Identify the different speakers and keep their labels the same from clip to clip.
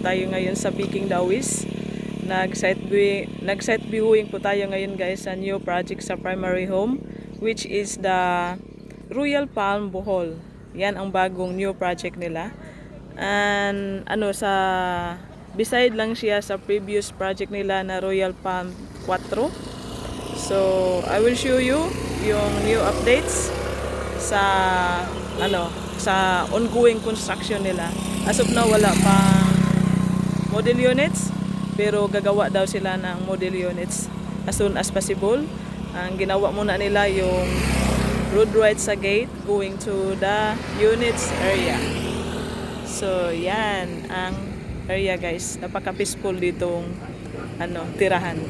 Speaker 1: tayo ngayon sa Peking Dawis. Nag-site viewing po tayo ngayon guys sa new project sa primary home, which is the Royal Palm Bohol. Yan ang bagong new project nila. And beside lang siya sa previous project nila na Royal Palm 4. So, I will show you yung new updates sa sa ongoing construction nila. As of now, wala pang model units, pero gagawa daw sila ng model units as soon as possible. Ang ginawa muna nila yung road right sa gate going to the units area. So, yan ang area guys. Napaka-peaceful ditong tirahan.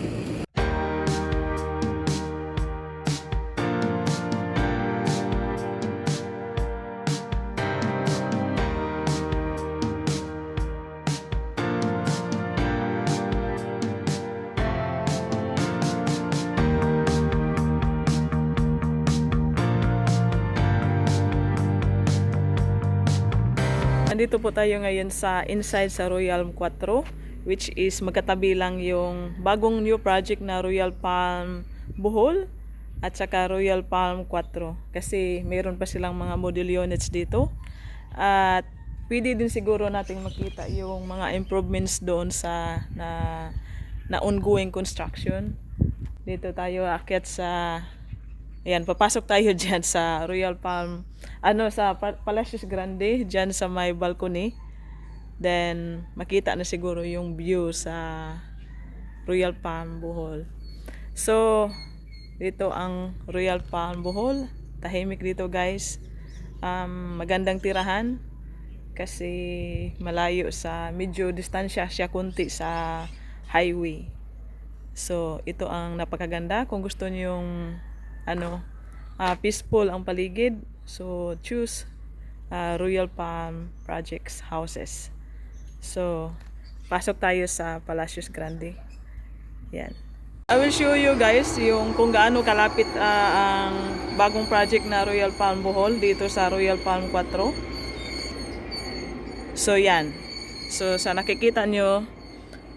Speaker 1: Nandito po tayo ngayon sa inside sa Royal 4, which is magkatabi lang yung bagong new project na Royal Palm Bohol at saka Royal Palm 4, kasi meron pa silang mga model units dito. At pwede din siguro nating makita yung mga improvements doon sa na ongoing construction. Dito tayo aakyat sa papasok tayo dyan sa Royal Palm, sa Palacios Grande, dyan sa may balcony. Then, makita na siguro yung view sa Royal Palm Bohol. So, dito ang Royal Palm Bohol. Tahimik dito guys. Magandang tirahan kasi malayo medyo distansya siya kunti sa highway. So, ito ang napakaganda. Kung gusto niyo yung peaceful ang paligid, so choose Royal Palm Projects houses. So, pasok tayo sa Palacios Grande. Yan. I will show you guys yung kung gaano kalapit ang bagong project na Royal Palm Bohol dito sa Royal Palm 4. So, yan. So, sa nakikita nyo,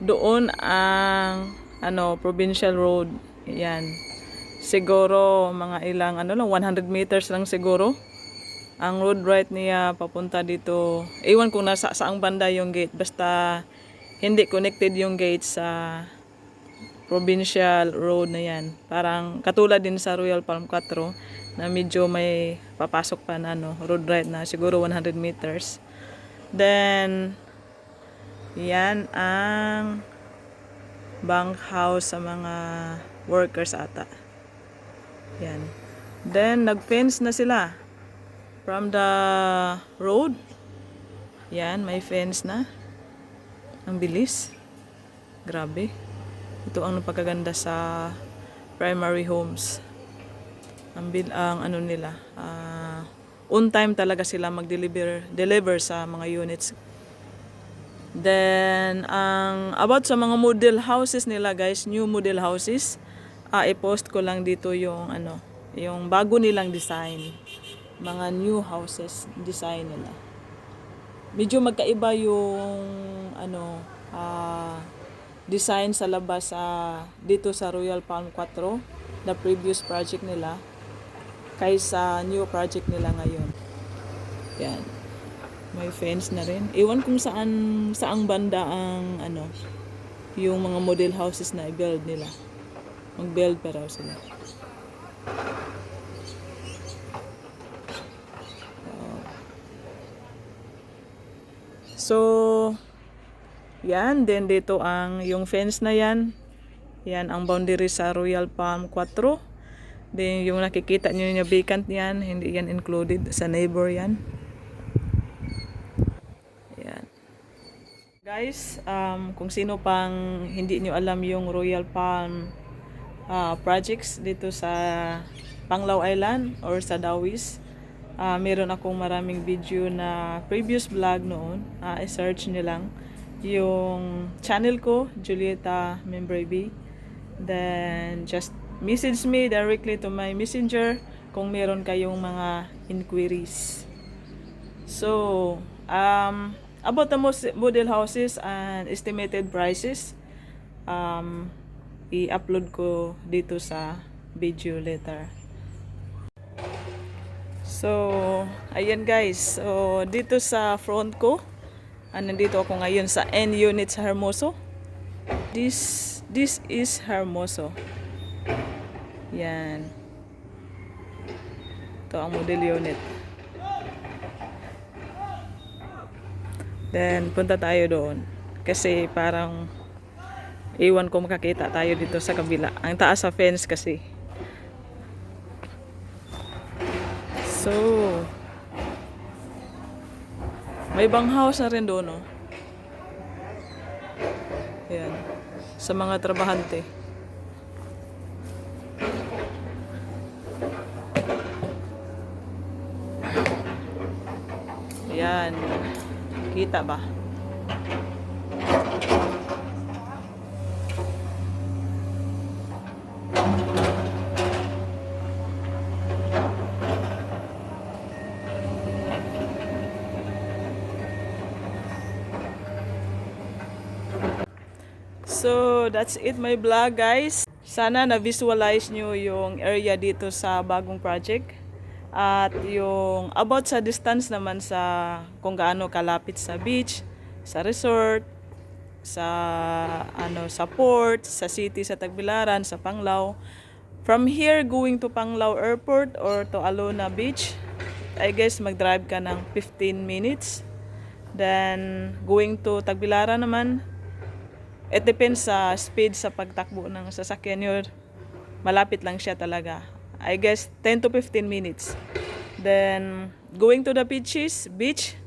Speaker 1: doon ang provincial road. Yan. Siguro mga ilang 100 meters lang siguro ang road right niya papunta dito. Ewan kung saang banda yung gate, basta hindi connected yung gate sa provincial road na yan. Parang katulad din sa Royal Palm 4 na medyo may papasok pa na road right na siguro 100 meters. Then yan ang bank house sa mga workers ata. Yan. Then, nag-fence na sila from the road. Yan, may fence na. Ang bilis. Grabe. Ito ang napakaganda sa primary homes. Ang nila. On time talaga sila mag-deliver sa mga units. Then, about sa mga model houses nila guys, new model houses, i-post ko lang dito yung yung bago nilang design, mga new houses design nila. Medyo magkaiba yung design sa labas dito sa Royal Palm 4, the previous project nila, kaysa new project nila ngayon. Yan. May fence na rin. Ewan kung saang banda ang yung mga model houses na i-build nila. Mag-build pa raw sila. So, yan. Then dito yung fence na yan. Yan ang boundary sa Royal Palm 4. Then yung nakikita nyo yung vacant yan, hindi yan included sa neighbor yan. Yan. Guys, kung sino pang hindi nyo alam yung Royal Palm projects dito sa Panglao Island or sa Dawis, meron akong maraming video na previous vlog noon. I-search nyo lang yung channel ko, Julieta Membrebe. Then just message me directly to my messenger kung meron kayong mga inquiries. So, about the model houses and estimated prices, i-upload ko dito sa video later. So, ayan guys. So, dito sa front ko, nandito ako ngayon sa N unit sa Hermoso. This is Hermoso. Yan. Ito ang model unit. Then, punta tayo doon. Kasi parang iwan ko makakita tayo dito sa kabila. Ang taas sa fence kasi. So, may banghouse na rin doon, no? Ayan. Sa mga trabahante. Ayan. Kita ba? So, that's it my vlog guys. Sana na-visualize nyo yung area dito sa bagong project. At yung about sa distance naman sa kung gaano kalapit sa beach, sa resort, sa sa port, sa city sa Tagbilaran, sa Panglao. From here going to Panglao Airport or to Alona Beach, I guess mag-drive ka ng 15 minutes. Then going to Tagbilaran naman, it depends sa speed sa pagtakbo ng sasakyan nyo. Malapit lang siya talaga. I guess 10 to 15 minutes. Then going to the beaches, Biking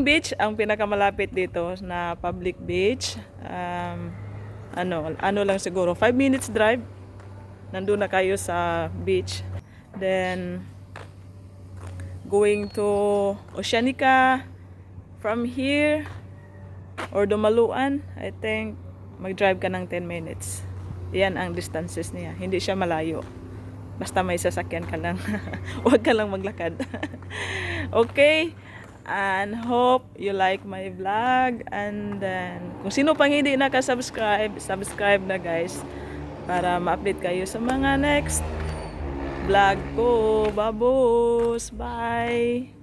Speaker 1: Beach ang pinakamalapit dito na public beach. Ano lang siguro 5 minutes drive. Nandun na kayo sa beach. Then going to Oceanica. From here or Dumaluan, I think mag-drive ka ng 10 minutes. Yan ang distances niya. Hindi siya malayo. Basta may sasakyan ka lang. Huwag ka lang maglakad. Okay? And hope you like my vlog. And then, kung sino pang hindi naka-subscribe, subscribe na guys. Para ma-update kayo sa mga next vlog ko. Babos! Bye!